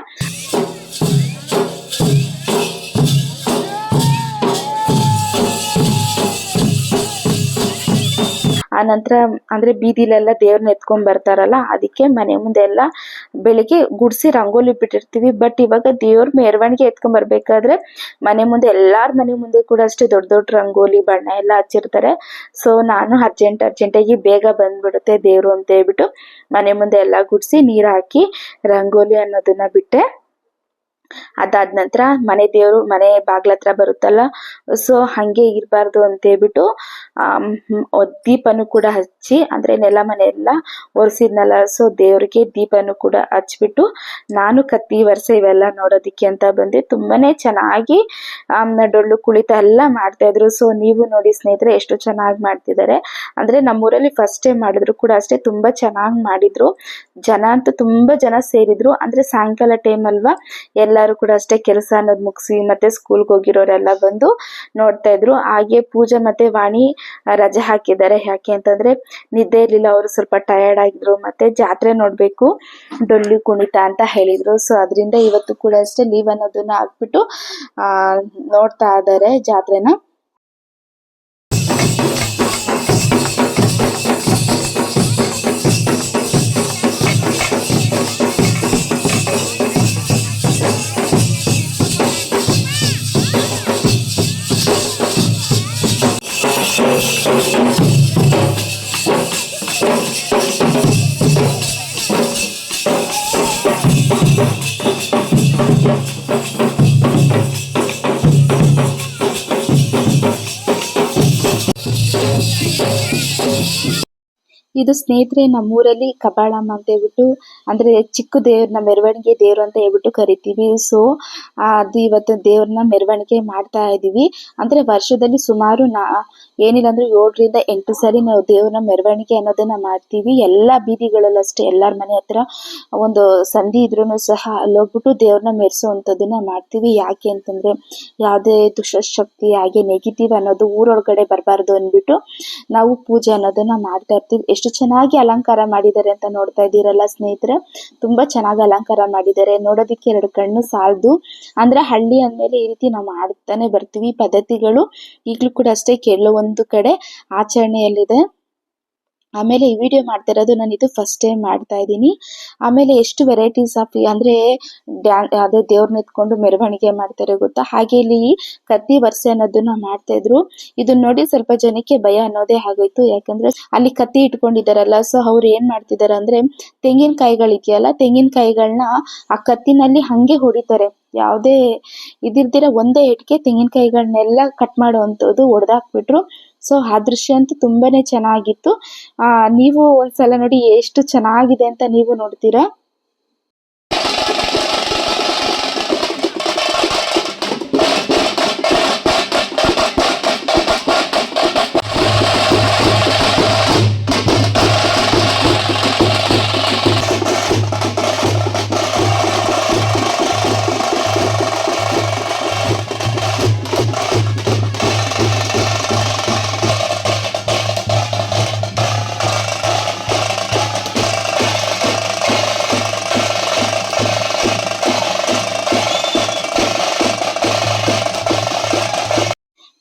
ಆನಂತರ ಅಂದರೆ ಬೀದಿಲೆಲ್ಲ ದೇವ್ರನ್ನ ಎತ್ಕೊಂಡ್ ಬರ್ತಾರಲ್ಲ, ಅದಕ್ಕೆ ಮನೆ ಮುಂದೆ ಎಲ್ಲ ಬೆಳಿಗ್ಗೆ ಗುಡಿಸಿ ರಂಗೋಲಿ ಬಿಟ್ಟಿರ್ತೀವಿ. ಬಟ್ ಇವಾಗ ದೇವ್ರ ಮೆರವಣಿಗೆ ಎತ್ಕೊಂಡ್ ಬರ್ಬೇಕಾದ್ರೆ ಮನೆ ಮುಂದೆ ಎಲ್ಲಾರ ಮನೆ ಮುಂದೆ ಕೂಡ ಅಷ್ಟೇ ದೊಡ್ಡ ದೊಡ್ಡ ರಂಗೋಲಿ ಬಣ್ಣ ಎಲ್ಲ ಹಚ್ಚಿರ್ತಾರೆ. ಸೊ ನಾನು ಅರ್ಜೆಂಟಾಗಿ ಬೇಗ ಬಂದ್ಬಿಡುತ್ತೆ ದೇವ್ರು ಅಂತ ಹೇಳ್ಬಿಟ್ಟು ಮನೆ ಮುಂದೆ ಎಲ್ಲ ಗುಡಿಸಿ ನೀರು ಹಾಕಿ ರಂಗೋಲಿ ಅನ್ನೋದನ್ನ ಬಿಟ್ಟೆ. ಅದಾದ ನಂತರ ಮನೆ ದೇವರು ಮನೆ ಬಾಗ್ಲತ್ರ ಬರುತ್ತಲ್ಲ, ಸೊ ಹಾಗೆ ಇರಬಾರ್ದು ಅಂತೇಳ್ಬಿಟ್ಟು ದೀಪನೂ ಕೂಡ ಹಚ್ಚಿ, ಅಂದರೆ ನೆಲ ಮನೆ ಎಲ್ಲ ಒರೆಸಿದ್ನಲ್ಲ, ಸೊ ದೇವ್ರಿಗೆ ದೀಪನೂ ಕೂಡ ಹಚ್ಬಿಟ್ಟು ನಾನು ಕತ್ತಿ ವರ್ಷ ಇವೆಲ್ಲ ನೋಡೋದಕ್ಕೆ ಅಂತ ಬಂದೆ. ತುಂಬಾನೇ ಚೆನ್ನಾಗಿ ಡೊಳ್ಳು ಕುಣಿತ ಎಲ್ಲ ಮಾಡ್ತಾ ಇದ್ರು. ಸೊ ನೀವು ನೋಡಿ ಸ್ನೇಹಿತರೆ, ಎಷ್ಟು ಚೆನ್ನಾಗಿ ಮಾಡ್ತಿದ್ದಾರೆ. ಅಂದರೆ ನಮ್ಮೂರಲ್ಲಿ ಫಸ್ಟ್ ಟೈಮ್ ಮಾಡಿದ್ರು ಕೂಡ ಅಷ್ಟೇ ತುಂಬ ಚೆನ್ನಾಗಿ ಮಾಡಿದ್ರು. ಜನ ಅಂತೂ ತುಂಬ ಜನ ಸೇರಿದ್ರು. ಅಂದರೆ ಸಾಯಂಕಾಲ ಟೈಮ್ ಅಲ್ವಾ, ಎಲ್ಲರೂ ಕೂಡ ಅಷ್ಟೇ ಕೆಲಸ ಅನ್ನೋದು ಮುಗಿಸಿ ಮತ್ತೆ ಸ್ಕೂಲ್ಗೆ ಹೋಗಿರೋರೆಲ್ಲ ಬಂದು ನೋಡ್ತಾ ಇದ್ರು. ಹಾಗೆ ಪೂಜೆ ಮತ್ತೆ ವಾಣಿ ರಜೆ ಹಾಕಿದ್ದಾರೆ. ಯಾಕೆ ಅಂತಂದ್ರೆ ನಿದ್ದೆ ಇರ್ಲಿಲ್ಲ, ಅವರು ಸ್ವಲ್ಪ ಟಯರ್ಡ್ ಆಗಿದ್ರು. ಮತ್ತೆ ಜಾತ್ರೆ ನೋಡ್ಬೇಕು, ಡೊಳ್ಳು ಕುಣಿತ ಅಂತ ಹೇಳಿದ್ರು. ಸೊ ಅದರಿಂದ ಇವತ್ತು ಕೂಡ ಅಷ್ಟೇ ಲೀವ್ ಅನ್ನೋದನ್ನ ಹಾಕ್ಬಿಟ್ಟು ನೋಡ್ತಾ ಇದ್ದಾರೆ ಜಾತ್ರೆನ. ಇದು ಸ್ನೇಹಿತರೆ ನಮ್ಮೂರಲ್ಲಿ ಕಬ್ಬಾಳಮ್ಮ ಅಂತ ಹೇಳ್ಬಿಟ್ಟು, ಅಂದರೆ ಚಿಕ್ಕ ದೇವ್ರನ್ನ ಮೆರವಣಿಗೆ ದೇವ್ರು ಅಂತ ಹೇಳ್ಬಿಟ್ಟು ಕರಿತೀವಿ. ಸೊ ಅದು ಇವತ್ತು ದೇವ್ರನ್ನ ಮೆರವಣಿಗೆ ಮಾಡ್ತಾ ಇದ್ದೀವಿ. ಅಂದರೆ ವರ್ಷದಲ್ಲಿ ಸುಮಾರು ಏನಿಲ್ಲ ಅಂದ್ರೆ 7 ರಿಂದ 8 ಸರಿ ನಾವು ದೇವ್ರನ್ನ ಮೆರವಣಿಗೆ ಅನ್ನೋದನ್ನ ಮಾಡ್ತೀವಿ. ಎಲ್ಲ ಬೀದಿಗಳಲ್ಲೂ ಅಷ್ಟೇ, ಎಲ್ಲರ ಮನೆ ಹತ್ರ ಒಂದು ಸಂಧಿ ಇದ್ರೂ ಸಹ ಅಲ್ಲೋಗ್ಬಿಟ್ಟು ದೇವ್ರನ್ನ ಮೆರೆಸುವಂಥದ್ದನ್ನ ಮಾಡ್ತೀವಿ. ಯಾಕೆ ಅಂತಂದರೆ ಯಾವುದೇ ದುಷ್ಟಶಕ್ತಿ ಹಾಗೆ ನೆಗೆಟಿವ್ ಅನ್ನೋದು ಊರೊಳಗಡೆ ಬರಬಾರ್ದು ಅಂದ್ಬಿಟ್ಟು ನಾವು ಪೂಜೆ ಅನ್ನೋದನ್ನ ಮಾಡ್ತಾ ಇರ್ತೀವಿ. ಎಷ್ಟು ಎಷ್ಟು ಚೆನ್ನಾಗಿ ಅಲಂಕಾರ ಮಾಡಿದ್ದಾರೆ ಅಂತ ನೋಡ್ತಾ ಇದ್ದೀರಲ್ಲ ಸ್ನೇಹಿತರೆ. ತುಂಬಾ ಚೆನ್ನಾಗಿ ಅಲಂಕಾರ ಮಾಡಿದ್ದಾರೆ. ನೋಡೋದಕ್ಕೆ ಎರಡು ಕಣ್ಣು ಸಾಲದು. ಅಂದ್ರೆ ಹಳ್ಳಿ ಅಂದ್ಮೇಲೆ ಈ ರೀತಿ ನಾವು ಮಾಡ್ತಾನೆ ಬರ್ತೀವಿ. ಪದ್ಧತಿಗಳು ಈಗಲೂ ಕೂಡ ಅಷ್ಟೇ ಕೆಲವೊಂದು ಕಡೆ ಆಚರಣೆಯಲ್ಲಿದೆ. ಆಮೇಲೆ ಈ ವಿಡಿಯೋ ಮಾಡ್ತಾ ಇರೋದು ನಾನು ಇದು ಫಸ್ಟ್ ಟೈಮ್ ಮಾಡ್ತಾ ಇದ್ದೀನಿ. ಆಮೇಲೆ ಎಷ್ಟು ವೆರೈಟೀಸ್ ಆಫ್ ಅಂದ್ರೆ ಅದೇ ದೇವ್ರನ್ನ ಎತ್ಕೊಂಡು ಮೆರವಣಿಗೆ ಮಾಡ್ತಾರೆ ಗೊತ್ತಾ. ಹಾಗೆ ಇಲ್ಲಿ ಕತ್ತಿ ವರ್ಸೆ ಅನ್ನೋದನ್ನ ಮಾಡ್ತಾ ಇದ್ರು. ಇದನ್ನ ನೋಡಿ ಸ್ವಲ್ಪ ಜನಕ್ಕೆ ಭಯ ಅನ್ನೋದೇ ಆಗೋಯ್ತು. ಯಾಕಂದ್ರೆ ಅಲ್ಲಿ ಕತ್ತಿ ಇಟ್ಕೊಂಡಿದಾರಲ್ಲ, ಸೊ ಅವ್ರು ಏನ್ ಮಾಡ್ತಿದಾರೆ ಅಂದ್ರೆ ತೆಂಗಿನಕಾಯಿಗಳಿದೆಯಲ್ಲ, ತೆಂಗಿನಕಾಯಿಗಳನ್ನ ಆ ಕತ್ತಿನಲ್ಲಿ ಹಂಗೆ ಹೊಡಿತಾರೆ. ಯಾವುದೇ ಇದಿರ್ದಿರ ಒಂದೇ ಏಟ್ಗೆ ತೆಂಗಿನಕಾಯಿಗಳನ್ನೆಲ್ಲ ಕಟ್ ಮಾಡುವಂಥದ್ದು ಹೊಡೆದಾಕ್ಬಿಟ್ರು. ಸೊ ಆ ದೃಶ್ಯ ಅಂತೂ ತುಂಬಾನೇ ಚೆನ್ನಾಗಿತ್ತು. ನೀವು ಒಂದ್ಸಲ ನೋಡಿ ಎಷ್ಟು ಚೆನ್ನಾಗಿದೆ ಅಂತ ನೀವು ನೋಡ್ತೀರಾ.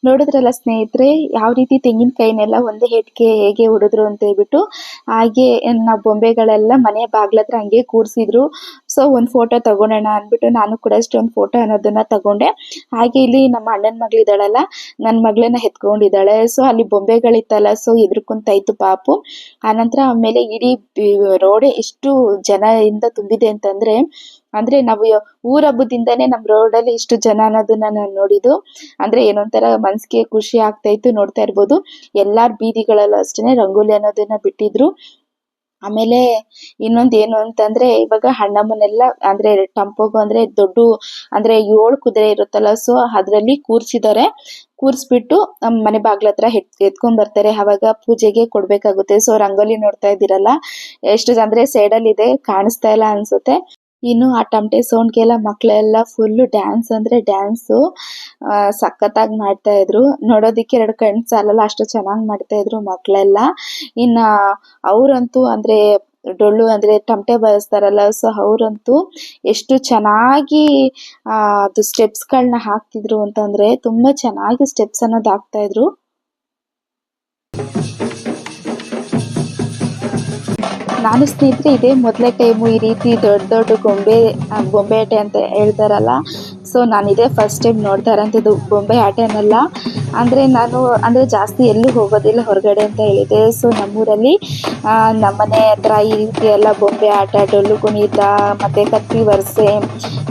ನೋಡಿದ್ರಲ್ಲ ಸ್ನೇಹಿತರೆ, ಯಾವ ರೀತಿ ತೆಂಗಿನಕಾಯಿನೆಲ್ಲ ಒಂದೇ ಏಟ್ಗೆ ಹೇಗೆ ಹೊಡೆದ್ರು ಅಂತ ಹೇಳ್ಬಿಟ್ಟು. ಹಾಗೆ ನಾವು ಬೊಂಬೆಗಳೆಲ್ಲ ಮನೆ ಬಾಗ್ಲತ್ರ ಹಂಗೆ ಕೂರಿಸಿದ್ರು. ಸೊ ಒಂದು ಫೋಟೋ ತಗೊಳೋಣ ಅಂದ್ಬಿಟ್ಟು ನಾನು ಕೂಡ ಅಷ್ಟೇ ಒಂದು ಫೋಟೋ ಅನ್ನೋದನ್ನ ತಗೊಂಡೆ. ಹಾಗೆ ಇಲ್ಲಿ ನಮ್ಮ ಅಣ್ಣನ ಮಗಳಿದ್ದಾಳಲ್ಲ, ನನ್ನ ಮಗಳನ್ನ ಎತ್ಕೊಂಡಿದ್ದಾಳೆ. ಸೊ ಅಲ್ಲಿ ಬೊಂಬೆಗಳಿತ್ತಲ್ಲ, ಸೊ ಎದ್ರುಕೊಂತ ಇತ್ತು ಪಾಪು. ಆನಂತರ ಆಮೇಲೆ ಇಡೀ ರೋಡೇ ಎಷ್ಟು ಜನದಿಂದ ತುಂಬಿದೆ ಅಂತಂದ್ರೆ ನಾವು ಊರ ಹಬ್ಬದಿಂದಾನೇ ನಮ್ಮ ರೋಡಲ್ಲಿ ಇಷ್ಟು ಜನ ಅನ್ನೋದನ್ನ ನಾನು ನೋಡಿದ್ದು. ಅಂದ್ರೆ ಏನೊಂಥರ ಮನ್ಸಿಗೆ ಖುಷಿ ಆಗ್ತಾ ಇತ್ತು. ನೋಡ್ತಾ ಇರ್ಬೋದು, ಎಲ್ಲಾರ ಬೀದಿಗಳಲ್ಲೂ ಅಷ್ಟೇನೆ ರಂಗೋಲಿ ಅನ್ನೋದನ್ನ ಬಿಟ್ಟಿದ್ರು. ಆಮೇಲೆ ಇನ್ನೊಂದು ಏನು ಅಂತಂದ್ರೆ, ಇವಾಗ ಹಣ್ಣಮ್ಮನೆಲ್ಲ ಅಂದ್ರೆ ಟಂಪೋಗು ಅಂದ್ರೆ ದೊಡ್ಡ ಅಂದ್ರೆ 7 ಕುದುರೆ ಇರುತ್ತಲ್ಲ, ಸೊ ಅದ್ರಲ್ಲಿ ಕೂರ್ಸಿದ್ದಾರೆ. ಕೂರ್ಸ್ಬಿಟ್ಟು ನಮ್ಮ ಮನೆ ಬಾಗ್ಲ ಹತ್ರ ಎತ್ಕೊಂಡ್ ಬರ್ತಾರೆ. ಅವಾಗ ಪೂಜೆಗೆ ಕೊಡ್ಬೇಕಾಗುತ್ತೆ. ಸೊ ರಂಗೋಲಿ ನೋಡ್ತಾ ಇದ್ದೀರಲ್ಲ, ಎಷ್ಟು ಅಂದ್ರೆ ಸೈಡಲ್ಲಿ ಇದೆ, ಕಾಣಿಸ್ತಾ ಇಲ್ಲ ಅನ್ಸುತ್ತೆ. ಇನ್ನು ಆ ಟಮಟೆ ಸೌಂಡ್ಗೆಲ್ಲ ಮಕ್ಕಳೆಲ್ಲ ಫುಲ್ ಡ್ಯಾನ್ಸ್ ಅಂದ್ರೆ ಡ್ಯಾನ್ಸು ಸಖತ್ತಾಗಿ ಮಾಡ್ತಾ ಇದ್ರು. ನೋಡೋದಿಕ್ಕೆ ಎರಡು ಕಣ್ಣು ಸಾಲಲ್ಲ, ಅಷ್ಟು ಚೆನ್ನಾಗಿ ಮಾಡ್ತಾ ಇದ್ರು ಮಕ್ಕಳೆಲ್ಲ. ಇನ್ನ ಅವರಂತೂ ಅಂದ್ರೆ ಡೊಳ್ಳು ಅಂದ್ರೆ ಟಮಟೆ ಬಾರಿಸ್ತಾರಲ್ಲ, ಸೊ ಅವರಂತೂ ಎಷ್ಟು ಚೆನ್ನಾಗಿ ಅದು ಸ್ಟೆಪ್ಸ್ಗಳನ್ನ ಹಾಕ್ತಿದ್ರು ಅಂತಂದ್ರೆ ತುಂಬಾ ಚೆನ್ನಾಗಿ ಸ್ಟೆಪ್ಸ್ ಅನ್ನೋದು ಹಾಕ್ತಾ ಇದ್ರು. ನಾನು ಸ್ನೇಹಿತರೆ ಇದೇ ಮೊದಲೇ ಟೈಮು ಈ ರೀತಿ ದೊಡ್ಡ ದೊಡ್ಡ ಬೊಂಬೆ ಆಟ ಅಂತ ಹೇಳ್ತಾರಲ್ಲ, ಸೊ ನಾನು ಇದೇ ಫಸ್ಟ್ ಟೈಮ್ ನೋಡ್ತಾ ಇರೋಂಥದ್ದು ಬೊಂಬೆ ಆಟನೆಲ್ಲ. ಅಂದರೆ ನಾನು ಅಂದರೆ ಜಾಸ್ತಿ ಎಲ್ಲೂ ಹೋಗೋದಿಲ್ಲ ಹೊರಗಡೆ ಅಂತ ಹೇಳಿದೆ. ಸೊ ನಮ್ಮೂರಲ್ಲಿ ನಮ್ಮನೆ ಹತ್ರ ಈ ರೀತಿ ಎಲ್ಲ ಬೊಂಬೆ ಆಟ, ಡೊಳ್ಳು ಕುಣಿತ ಮತ್ತು ಕತ್ತಿ ವರ್ಸೆ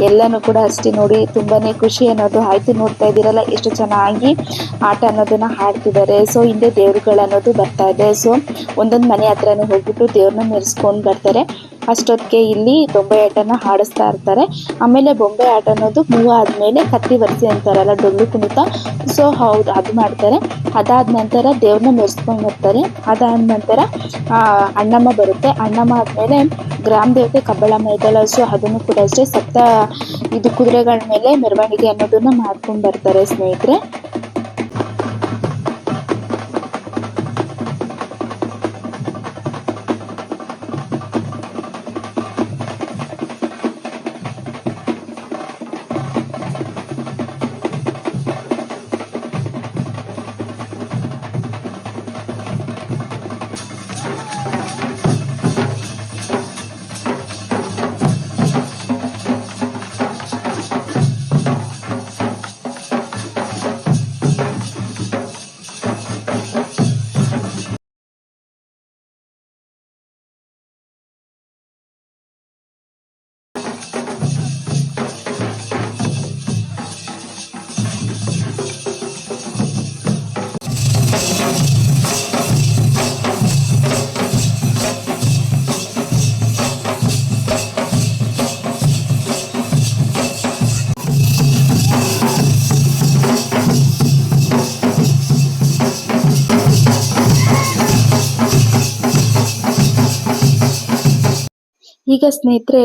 ಎಲ್ಲನೂ ಕೂಡ ಅಷ್ಟೇ ನೋಡಿ ತುಂಬಾ ಖುಷಿ ಅನ್ನೋದು ಆಯಿತು. ನೋಡ್ತಾ ಇದ್ದೀರಲ್ಲ ಎಷ್ಟು ಚೆನ್ನಾಗಿ ಆಟ ಅನ್ನೋದನ್ನು ಹಾಡ್ತಿದ್ದಾರೆ. ಸೊ ಹಿಂದೆ ದೇವ್ರುಗಳು ಅನ್ನೋದು ಬರ್ತಾ ಇದೆ. ಸೊ ಒಂದೊಂದು ಮನೆ ಹತ್ರನೂ ಹೋಗ್ಬಿಟ್ಟು ದೇವ್ರನ್ನ ಮೆರೆಸ್ಕೊಂಡು ಬರ್ತಾರೆ. ಅಷ್ಟೊತ್ತಿಗೆ ಇಲ್ಲಿ ಬೊಂಬೆ ಆಟನ ಹಾಡಿಸ್ತಾ ಇರ್ತಾರೆ. ಆಮೇಲೆ ಬೊಂಬೆ ಆಟ ಅನ್ನೋದು ಮೂವ್ ಆದಮೇಲೆ ಕತ್ತಿ ವರ್ಸೆ ಅಂತಾರಲ್ಲ, ಡೊಳ್ಳು ಕುಣಿತ, ಸೊ ಹೌದು ಅದು ಮಾಡ್ತಾರೆ. ಅದಾದ ನಂತರ ದೇವ್ರನ್ನ ಮೆರೆಸ್ಕೊಂಡು ಬರ್ತಾರೆ. ಅದಾದ ನಂತರ ಅಣ್ಣಮ್ಮ ಬರುತ್ತೆ. ಅಣ್ಣಮ್ಮ ಆದಮೇಲೆ ಗ್ರಾಮ ದೇವತೆ ಕಬ್ಬಳಮ್ಮ ಇದ್ದಲ್ಲ, ಸೊ ಅದನ್ನು ಕೂಡ ಅಷ್ಟೇ ಇದು ಕುದುರೆಗಳ ಮೇಲೆ ಮೆರವಣಿಗೆ ಅನ್ನೋದನ್ನ ಮಾಡ್ಕೊಂಡು ಬರ್ತಾರೆ ಸ್ನೇಹಿತರೆ. ಈಗ ಸ್ನೇಹಿತರೆ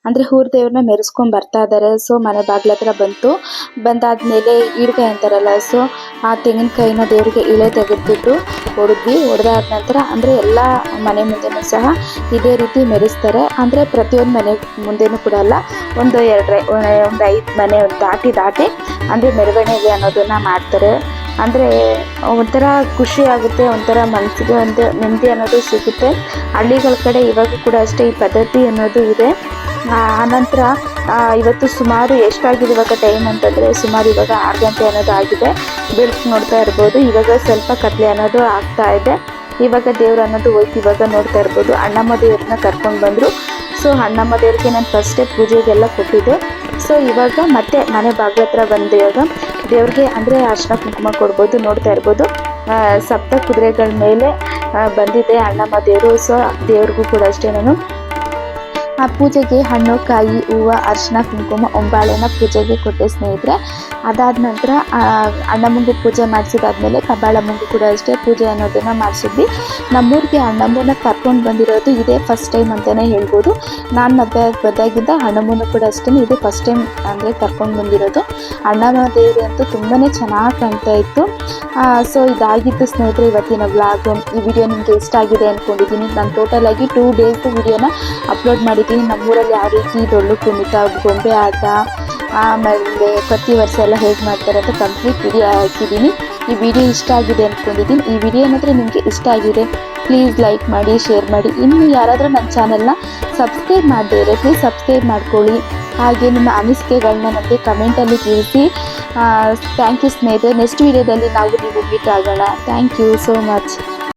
ಅಂದರೆ ಊರ್ ದೇವ್ರನ್ನ ಮೆರೆಸ್ಕೊಂಡು ಬರ್ತಾ ಇದ್ದಾರೆ. ಸೊ ಮನೆ ಬಾಗ್ಲ ಹತ್ರ ಬಂದಾದ್ಮೇಲೆ ಈಡ್ಗಾಯಿ ಅಂತಾರಲ್ಲ, ಸೊ ಆ ತೆಂಗಿನಕಾಯಿನ ದೇವ್ರಿಗೆ ಇಳೆ ತೆಗೆದ್ಬಿಟ್ಟು ಹೊಡೆದಾದ ನಂತರ ಅಂದರೆ ಎಲ್ಲ ಮನೆ ಮುಂದೆನೂ ಸಹ ಇದೇ ರೀತಿ ಮೆರೆಸ್ತಾರೆ. ಅಂದರೆ ಪ್ರತಿಯೊಂದು ಮನೆ ಮುಂದೆನೂ ಕೂಡ ಅಲ್ಲ, ಒಂದು 5 ಮನೆ ದಾಟಿ ಅಂದರೆ ಮೆರವಣಿಗೆ ಅನ್ನೋದನ್ನು ಮಾಡ್ತಾರೆ. ಅಂದರೆ ಒಂಥರ ಖುಷಿ ಆಗುತ್ತೆ, ಒಂಥರ ಮನಸ್ಸಿಗೆ ಒಂದು ನೆಮ್ಮದಿ ಅನ್ನೋದು ಸಿಗುತ್ತೆ. ಹಳ್ಳಿಗಳ ಕಡೆ ಇವಾಗ ಕೂಡ ಅಷ್ಟೇ ಈ ಪದ್ಧತಿ ಅನ್ನೋದು ಇದೆ. ಆನಂತರ ಇವತ್ತು ಸುಮಾರು ಎಷ್ಟಾಗಿದೆ ಇವಾಗ ಟೈಮ್ ಅಂತಂದರೆ ಸುಮಾರು ಇವಾಗ 6 ಗಂಟೆ ಅನ್ನೋದು ಆಗಿದೆ. ಬೆಳಕು ನೋಡ್ತಾ ಇರ್ಬೋದು, ಇವಾಗ ಸ್ವಲ್ಪ ಕತ್ಲೆ ಅನ್ನೋದು ಆಗ್ತಾ ಇದೆ. ಇವಾಗ ದೇವ್ರು ಅನ್ನೋದು ಹೋಯ್ತು. ಇವಾಗ ನೋಡ್ತಾ ಇರ್ಬೋದು ಅಣ್ಣಮ್ಮ ದೇವ್ರನ್ನ ಕರ್ಕೊಂಡು ಬಂದರು. ಸೊ ಅಣ್ಣಮ್ಮ ದೇವ್ರಿಗೆ ನಾನು ಫಸ್ಟೇ ಪೂಜೆಗೆಲ್ಲ ಕೊಟ್ಟಿದ್ದೆ. ಸೊ ಇವಾಗ ಮತ್ತೆ ಮನೆ ಬಾಗಿಲ ಹತ್ರ ಬಂದು ಇವಾಗ ದೇವ್ರಿಗೆ ಅಂದರೆ ಅರ್ಶಿನ ಕುಂಕುಮ ಕೊಡ್ಬೋದು. ನೋಡ್ತಾ ಇರ್ಬೋದು ಸಪ್ತ ಕುದುರೆಗಳ ಮೇಲೆ ಬಂದಿದೆ ಅಣ್ಣಮ್ಮ ದೇವರು. ಸೊ ದೇವ್ರಿಗೂ ಕೂಡ ಅಷ್ಟೇ ನಾನು ಆ ಪೂಜೆಗೆ ಹಣ್ಣು ಕಾಯಿ ಹೂವು ಅರಿಶಿನ ಕುಂಕುಮ ಒಂಬಾಳೆನ ಪೂಜೆಗೆ ಕೊಟ್ಟೆ ಸ್ನೇಹಿತರೆ. ಅದಾದ ನಂತರ ಅಣ್ಣಮ್ಮಂಗೂ ಪೂಜೆ ಮಾಡಿಸಿದಾದ್ಮೇಲೆ ಕಬ್ಬಾಳಮ್ಮಂಗೂ ಕೂಡ ಅಷ್ಟೇ ಪೂಜೆ ಅನ್ನೋದನ್ನು ಮಾಡಿಸಿದ್ವಿ. ನಮ್ಮೂರಿಗೆ ಅಣ್ಣಮ್ಮನ ಕರ್ಕೊಂಡು ಬಂದಿರೋದು ಇದೇ ಫಸ್ಟ್ ಟೈಮ್ ಅಂತಲೇ ಹೇಳ್ಬೋದು. ನಾನು ಮದುವೆ ಬಂದಾಗಿದ್ದ ಅಣ್ಣಮ್ಮನೂ ಕೂಡ ಅಷ್ಟೇ ಇದೇ ಫಸ್ಟ್ ಟೈಮ್ ಅಂದರೆ ಕರ್ಕೊಂಡು ಬಂದಿರೋದು. ಅಣ್ಣಮ್ಮ ದೇವರು ಅಂತೂ ತುಂಬಾ ಚೆನ್ನಾಗಿ ಕಾಣ್ತಾ ಇತ್ತು. ಸೊ ಇದಾಗಿತ್ತು ಸ್ನೇಹಿತರೆ ಇವತ್ತಿನ ವ್ಲಾಗು. ಈ ವಿಡಿಯೋ ನಿಮಗೆ ಇಷ್ಟ ಆಗಿದೆ ಅಂದ್ಕೊಂಡಿದ್ದೀನಿ. ನಾನು ಟೋಟಲಾಗಿ 2 ಡೇಸ್ ವಿಡಿಯೋನ ಅಪ್ಲೋಡ್ ಮಾಡಿದ್ದೀನಿ. ನಮ್ಮೂರಲ್ಲಿ ಯಾವ ರೀತಿ ಡೊಳ್ಳು ಕುಣಿತ ಗೊಂಬೆ ಆಟ ಆಮೇಲೆ ಪ್ರತಿ ವರ್ಷ ಎಲ್ಲ ಹೇಗೆ ಮಾಡ್ತಾರೆ ಅಂತ ಕಂಪ್ಲೀಟ್ ವಿಡಿಯೋ ಹಾಕಿದ್ದೀನಿ. ಈ ವಿಡಿಯೋ ಇಷ್ಟ ಆಗಿದೆ ಅಂದ್ಕೊಂಡಿದ್ದೀನಿ. ಈ ವಿಡಿಯೋ ಏನಾದರೂ ನಿಮಗೆ ಇಷ್ಟ ಆಗಿದೆ ಪ್ಲೀಸ್ ಲೈಕ್ ಮಾಡಿ, ಶೇರ್ ಮಾಡಿ. ಇನ್ನು ಯಾರಾದರೂ ನನ್ನ ಚಾನಲ್ನ ಸಬ್ಸ್ಕ್ರೈಬ್ ಮಾಡದೇ ಪ್ಲೀಸ್ ಸಬ್ಸ್ಕ್ರೈಬ್ ಮಾಡ್ಕೊಳ್ಳಿ. ಹಾಗೆ ನಿಮ್ಮ ಅನಿಸಿಕೆಗಳನ್ನ ನಮಗೆ ಕಮೆಂಟಲ್ಲಿ ತಿಳಿಸಿ. ಥ್ಯಾಂಕ್ ಯು ಸ್ನೇಹಿತರೆ. ನೆಕ್ಸ್ಟ್ ವಿಡಿಯೋದಲ್ಲಿ ನೀವು ಮೀಟ್ ಆಗೋಣ. Thank you so much.